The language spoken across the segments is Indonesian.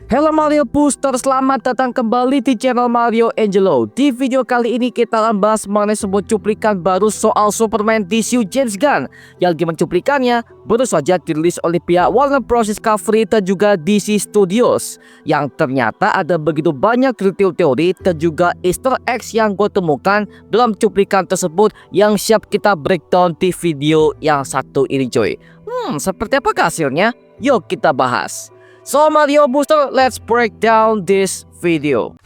Halo Mario Booster, selamat datang kembali di channel Mario Angelo. Di video kali ini kita akan bahas mengenai sebuah cuplikan baru soal Superman DCU James Gunn. Yang gimana cuplikannya baru saja dirilis oleh pihak Warner Bros. Discovery dan juga DC Studios. Yang ternyata ada begitu banyak teori dan juga easter eggs yang gue temukan dalam cuplikan tersebut yang siap kita breakdown di video yang satu ini coy. Seperti apakah hasilnya? Yuk kita bahas. So Mario Booster, let's break down this video.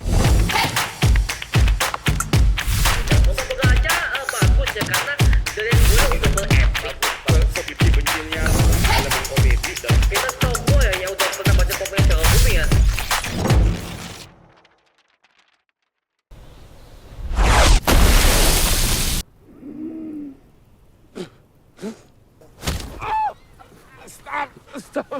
Stop.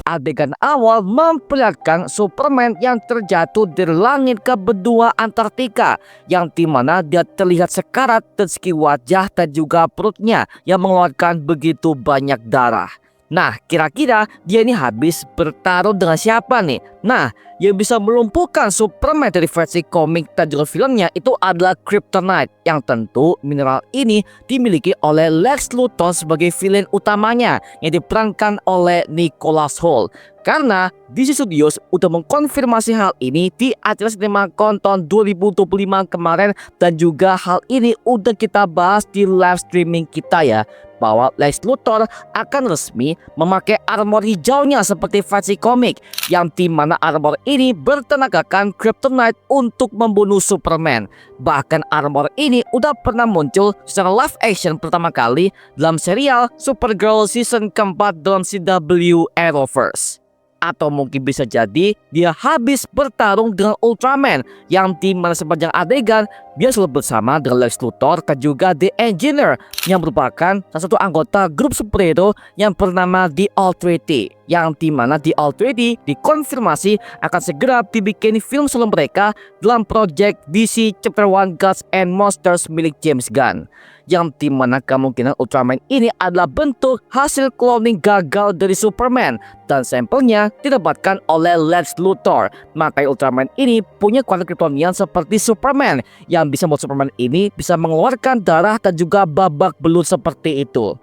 Adegan awal memperlihatkan Superman yang terjatuh dari langit ke benua Antartika, yang dimana dia terlihat sekarat dari segi wajah dan juga perutnya yang mengeluarkan begitu banyak darah. Nah, kira-kira dia ini habis bertarung dengan siapa nih? Nah, yang bisa melumpuhkan Superman dari versi komik dan juga filmnya itu adalah Kryptonite, yang tentu mineral ini dimiliki oleh Lex Luthor sebagai villain utamanya yang diperankan oleh Nicholas Hoult. Karena DC Studios udah mengkonfirmasi hal ini di acara CinemaCon tahun 2025 kemarin, dan juga hal ini udah kita bahas di live streaming kita ya, bahwa Lex Luthor akan resmi memakai armor hijaunya seperti versi komik, yang dimana armor ini bertenagakan Kryptonite untuk membunuh Superman. Bahkan armor ini udah pernah muncul secara live action pertama kali dalam serial Supergirl season keempat dalam CW Arrowverse. Atau mungkin bisa jadi dia habis bertarung dengan Ultraman, yang dimana sepanjang adegan dia selalu bersama dengan Lex Luthor dan juga The Engineer, yang merupakan salah satu anggota grup superhero yang bernama The Authority, yang dimana The Authority dikonfirmasi akan segera dibikin film solo mereka dalam project DC Chapter 1 Gods and Monsters milik James Gunn, yang dimana kemungkinan Ultraman ini adalah bentuk hasil cloning gagal dari Superman dan sampelnya didapatkan oleh Lex Luthor. Maka Ultraman ini punya kualitas kryptonian seperti Superman, yang bisa membuat Superman ini bisa mengeluarkan darah dan juga babak belut seperti itu.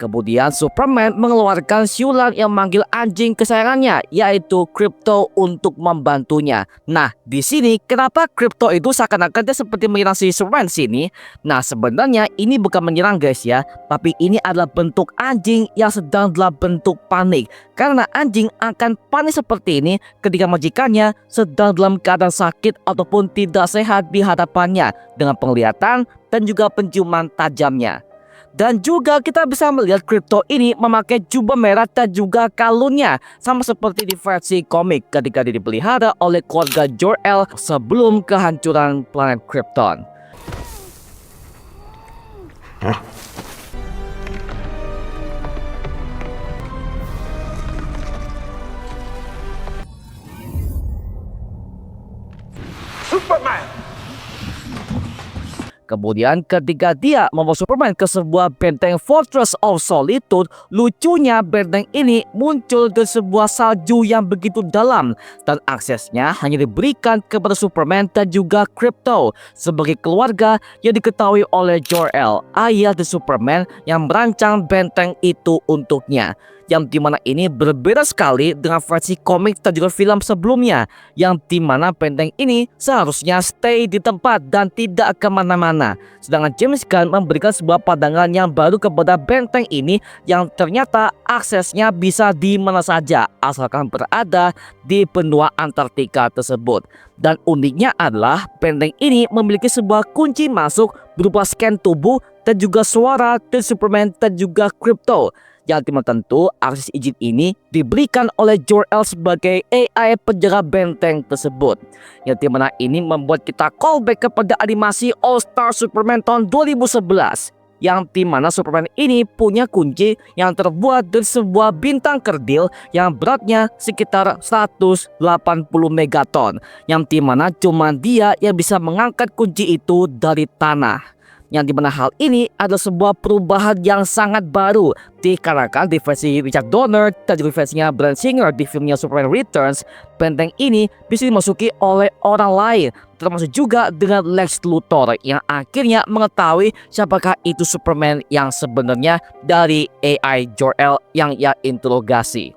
Kemudian Superman mengeluarkan siulan yang manggil anjing kesayangannya, yaitu Krypto, untuk membantunya. Nah, di sini kenapa Krypto itu seakan-akan dia seperti menyerang si Superman sini? Nah, sebenarnya ini bukan menyerang guys ya, tapi ini adalah bentuk anjing yang sedang dalam bentuk panik. Karena anjing akan panik seperti ini ketika majikannya sedang dalam keadaan sakit ataupun tidak sehat di hadapannya dengan penglihatan dan juga penciuman tajamnya. Dan juga kita bisa melihat Krypto ini memakai jubah merah dan juga kalunnya, sama seperti di versi komik ketika dia dipelihara oleh keluarga Jor-El sebelum kehancuran planet Krypton. Superman. Kemudian ketika dia membawa Superman ke sebuah benteng Fortress of Solitude, lucunya benteng ini muncul dari sebuah salju yang begitu dalam, dan aksesnya hanya diberikan kepada Superman dan juga Krypto sebagai keluarga yang diketahui oleh Jor-El, ayah dari Superman yang merancang benteng itu untuknya. Yang dimana ini berbeda sekali dengan versi komik dan juga film sebelumnya, yang dimana benteng ini seharusnya stay di tempat dan tidak kemana-mana. Sedangkan James Gunn memberikan sebuah pandangan yang baru kepada benteng ini, yang ternyata aksesnya bisa di mana saja asalkan berada di benua Antartika tersebut. Dan uniknya adalah benteng ini memiliki sebuah kunci masuk berupa scan tubuh dan juga suara dari Superman dan juga Krypto. Yang dimana tentu akses izin ini diberikan oleh Jor-El sebagai AI penjaga benteng tersebut. Yang dimana ini membuat kita callback kepada animasi All Star Superman tahun 2011, yang dimana Superman ini punya kunci yang terbuat dari sebuah bintang kerdil yang beratnya sekitar 180 megaton, yang dimana cuma dia yang bisa mengangkat kunci itu dari tanah. yang dimana hal ini adalah sebuah perubahan yang sangat baru dikarenakan di versi Richard Donner dan juga versinya Bryan Singer di filmnya Superman Returns. Benteng ini bisa dimasuki oleh orang lain, termasuk juga dengan Lex Luthor yang akhirnya mengetahui siapakah itu Superman yang sebenarnya dari AI Jor-El yang ia interogasi.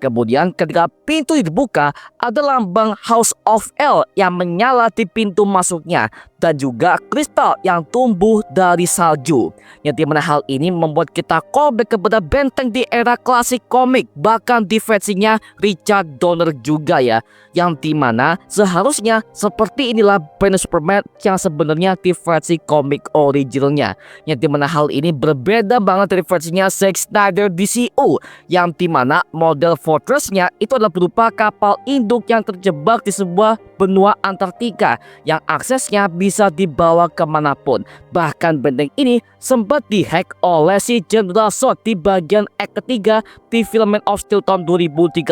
Kemudian ketika pintu dibuka, ada lambang House of El yang menyala di pintu masuknya dan juga kristal yang tumbuh dari salju. Yang dimana hal ini membuat kita callback kepada benteng di era klasik komik, bahkan di versinya Richard Donner juga ya. Yang dimana seharusnya seperti inilah benteng Superman yang sebenarnya di versi komik originalnya. Yang dimana hal ini berbeda banget dari versinya Zack Snyder DCU, yang dimana model fortressnya itu adalah berupa kapal induk yang terjebak di sebuah benua Antartika yang aksesnya bisa dibawa kemanapun. Bahkan benteng ini sempat dihack oleh si General Zod di bagian act ketiga di film Man of Steel tahun 2013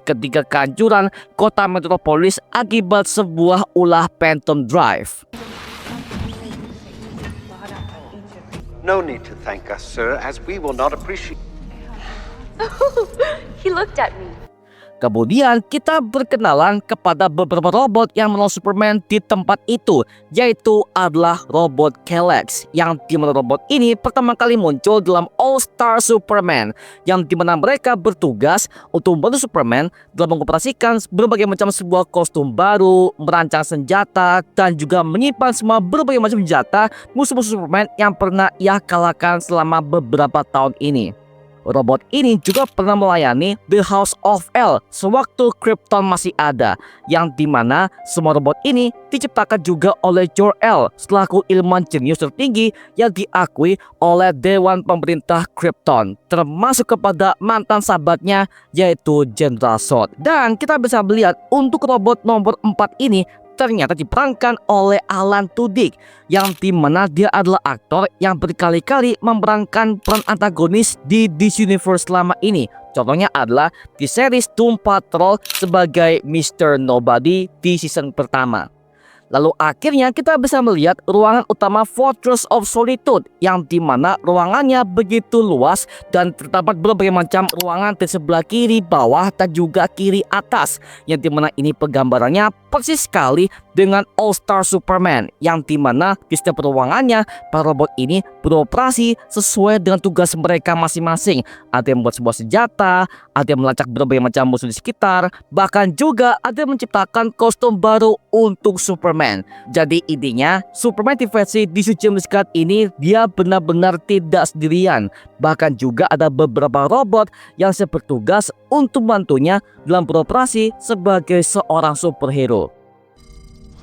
ketika kehancuran kota Metropolis akibat sebuah ulah Phantom Drive. No need to thank us, sir, as we will not appreciate. He looked at me. Kemudian kita berkenalan kepada beberapa robot yang menolong Superman di tempat itu, yaitu adalah robot Kelex, yang dimana robot ini pertama kali muncul dalam All Star Superman, yang dimana mereka bertugas untuk membantu Superman dalam mengoperasikan berbagai macam sebuah kostum baru, merancang senjata, dan juga menyimpan semua berbagai macam senjata musuh-musuh Superman yang pernah ia kalahkan selama beberapa tahun ini. Robot ini juga pernah melayani The House of El sewaktu Krypton masih ada, yang dimana semua robot ini diciptakan juga oleh Jor-El selaku ilmuwan jenius tertinggi yang diakui oleh Dewan Pemerintah Krypton, termasuk kepada mantan sahabatnya yaitu General Zod. Dan kita bisa melihat untuk robot nomor 4 ini ternyata diperankan oleh Alan Tudyk, yang dimana dia adalah aktor yang berkali-kali memerankan peran antagonis di DC Universe selama ini. Contohnya adalah di series Doom Patrol sebagai Mr. Nobody di season pertama. Lalu akhirnya kita bisa melihat ruangan utama Fortress of Solitude, yang dimana ruangannya begitu luas dan terdapat berbagai macam ruangan di sebelah kiri, bawah, dan juga kiri atas, yang dimana ini penggambarannya persis sekali dengan All Star Superman, yang dimana di setiap ruangannya para robot ini beroperasi sesuai dengan tugas mereka masing-masing. Ada yang membuat sebuah senjata, ada yang melacak berbagai macam musuh di sekitar, bahkan juga ada yang menciptakan kostum baru untuk Superman. Jadi intinya Superman di versi DC James Gunn ini dia benar-benar tidak sendirian. Bahkan juga ada beberapa robot yang bertugas untuk membantunya dalam beroperasi sebagai seorang superhero.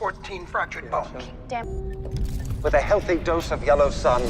14 fractured bones. Damn. With a healthy dose of yellow sun.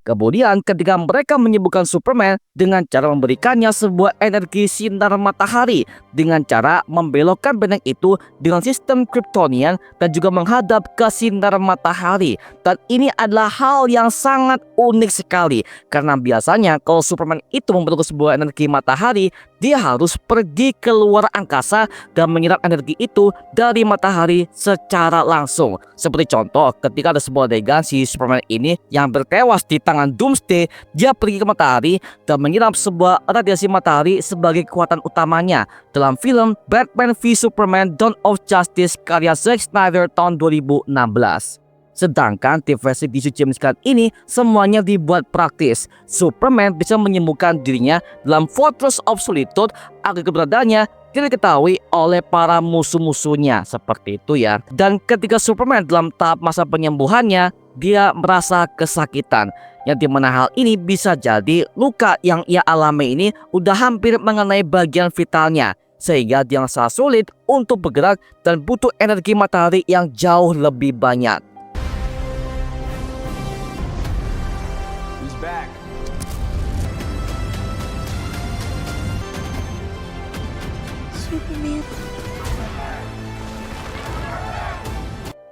Kemudian ketika mereka menyembuhkan Superman dengan cara memberikannya sebuah energi sinar matahari dengan cara membelokkan benteng itu dengan sistem Kryptonian dan juga menghadap ke sinar matahari. Dan ini adalah hal yang sangat unik sekali karena biasanya kalau Superman itu membentuk sebuah energi matahari, dia harus pergi ke luar angkasa dan menyerap energi itu dari matahari secara langsung. Seperti contoh ketika ada sebuah adegan si Superman ini yang bertewas di tangan Doomsday, dia pergi ke matahari dan menyerap sebuah radiasi matahari sebagai kekuatan utamanya dalam film Batman v Superman Dawn of Justice karya Zack Snyder tahun 2016. Sedangkan di versi DC James Gunn ini semuanya dibuat praktis. Superman bisa menyembuhkan dirinya dalam Fortress of Solitude agar keberadaannya tidak diketahui oleh para musuh-musuhnya, seperti itu ya. Dan ketika Superman dalam tahap masa penyembuhannya, dia merasa kesakitan, yang dimana hal ini bisa jadi luka yang ia alami ini udah hampir mengenai bagian vitalnya, sehingga dia sangat sulit untuk bergerak dan butuh energi matahari yang jauh lebih banyak. Back. Superman.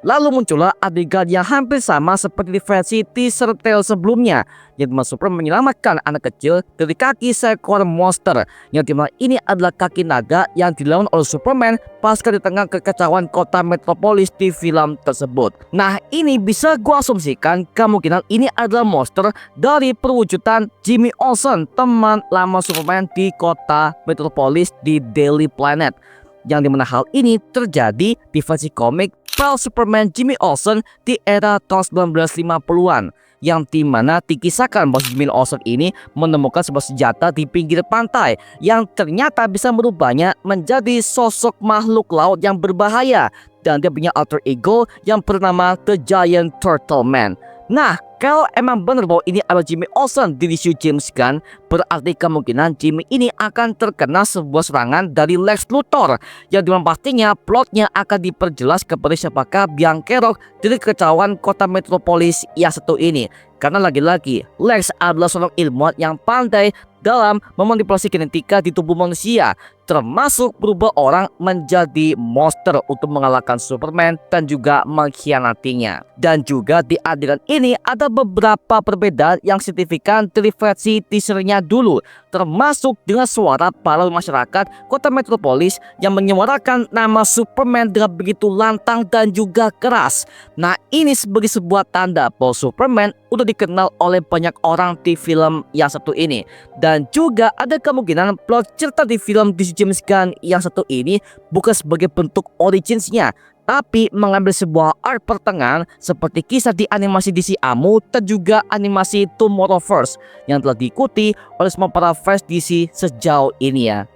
Lalu muncullah adegan yang hampir sama seperti di versi teaser trailer sebelumnya, yang dimana Superman menyelamatkan anak kecil dari kaki seekor monster, yang dimana ini adalah kaki naga yang dilawan oleh Superman pasca di tengah kekacauan kota metropolis di film tersebut. Nah, ini bisa gua asumsikan kemungkinan ini adalah monster dari perwujudan Jimmy Olsen, teman lama Superman di kota metropolis di Daily Planet, yang dimana hal ini terjadi di versi komik file Superman Jimmy Olsen di era tahun 1950-an, yang dimana dikisahkan bahwa Jimmy Olsen ini menemukan sebuah senjata di pinggir pantai yang ternyata bisa merubahnya menjadi sosok makhluk laut yang berbahaya, dan dia punya alter ego yang bernama The Giant Turtle Man. Nah, kalau emang benar bahwa ini adalah Jimmy Olsen di issue James Gunn, berarti kemungkinan Jimmy ini akan terkena sebuah serangan dari Lex Luthor, yang dimana pastinya plotnya akan diperjelas kepada siapakah biang kerok dari kekacauan kota metropolis yang satu ini. Karena lagi-lagi Lex adalah seorang ilmuwan yang pandai dalam memanipulasi genetika di tubuh manusia, termasuk berubah orang menjadi monster untuk mengalahkan Superman dan juga mengkhianatinya. Dan juga di adegan ini ada beberapa perbedaan yang signifikan dari versi teasernya dulu, termasuk dengan suara para masyarakat kota metropolis yang menyuarakan nama Superman dengan begitu lantang dan juga keras. Nah, ini sebagai sebuah tanda bahwa Superman udah dikenal oleh banyak orang di film yang satu ini. Dan juga ada kemungkinan plot cerita di film DC James Gunn yang satu ini bukan sebagai bentuk originsnya, tapi mengambil sebuah art pertengahan seperti kisah di animasi DC Amu dan juga animasi Tomorrowverse yang telah diikuti oleh semua para fans DC sejauh ini ya.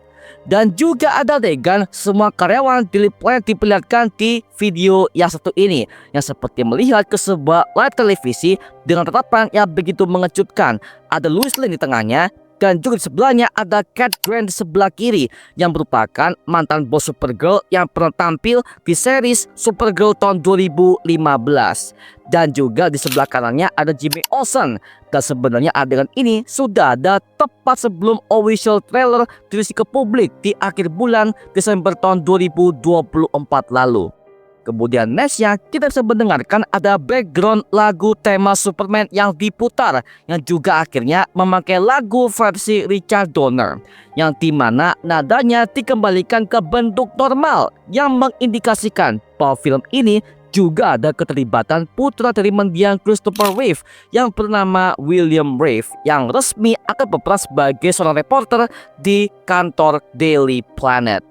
Dan juga ada adegan semua karyawan Daily Planet diperlihatkan di video yang satu ini, yang seperti melihat ke sebuah live televisi dengan tatapan yang begitu mengejutkan. Ada Lois Lane di tengahnya, dan juga di sebelahnya ada Cat Grant di sebelah kiri, yang merupakan mantan bos Supergirl yang pernah tampil di series Supergirl tahun 2015. Dan juga di sebelah kanannya ada Jimmy Olsen. Dan sebenarnya adegan ini sudah ada tepat sebelum official trailer dirilis ke publik di akhir bulan Desember tahun 2024 lalu. Kemudian nextnya kita bisa mendengarkan ada background lagu tema Superman yang diputar, yang juga akhirnya memakai lagu versi Richard Donner, yang dimana nadanya dikembalikan ke bentuk normal, yang mengindikasikan bahwa film ini juga ada keterlibatan putra dari mendiang Christopher Reeve yang bernama William Reeve, yang resmi akan berperan sebagai seorang reporter di kantor Daily Planet.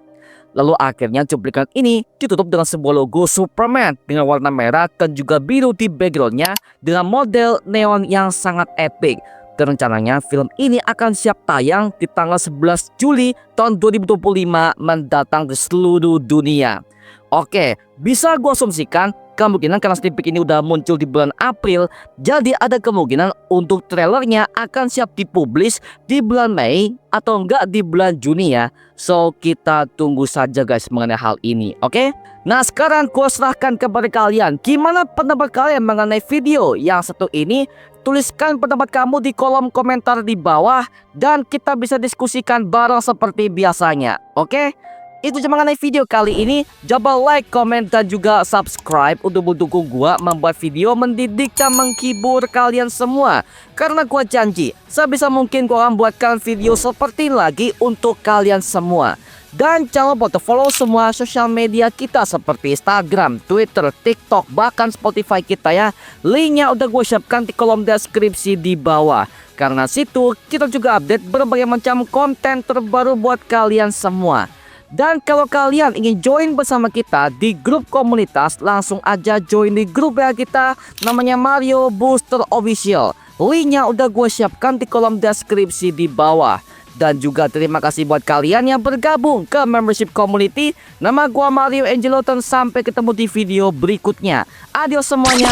Lalu akhirnya cuplikan ini ditutup dengan sebuah logo Superman dengan warna merah dan juga biru di backgroundnya dengan model neon yang sangat epic. Dan rencananya film ini akan siap tayang di tanggal 11 Juli tahun 2025 mendatang di seluruh dunia. Oke, bisa gue asumsikan kemungkinan karena sneak peek ini udah muncul di bulan April, jadi ada kemungkinan untuk trailernya akan siap dipublish di bulan Mei atau enggak di bulan Juni ya. So kita tunggu saja guys mengenai hal ini, oke? Nah, sekarang gue serahkan kepada kalian, gimana pendapat kalian mengenai video yang satu ini? Tuliskan pendapat kamu di kolom komentar di bawah dan kita bisa diskusikan bareng seperti biasanya, oke? Itu cuma mengenai video kali ini. Coba like, komen, dan juga subscribe untuk mendukung gua membuat video mendidik dan menghibur kalian semua. Karena gua janji sebisa mungkin gua akan buatkan video seperti ini lagi untuk kalian semua. Dan jangan lupa untuk follow semua sosial media kita seperti Instagram, Twitter, TikTok, bahkan Spotify kita ya. Linknya udah gue siapkan di kolom deskripsi di bawah. Karena situ kita juga update berbagai macam konten terbaru buat kalian semua. Dan kalau kalian ingin join bersama kita di grup komunitas, langsung aja join di grup ya kita, namanya Mario Booster Official. Linknya udah gue siapkan di kolom deskripsi di bawah. Dan juga terima kasih buat kalian yang bergabung ke membership community. Nama gue Mario Angelo, dan sampai ketemu di video berikutnya. Adios semuanya.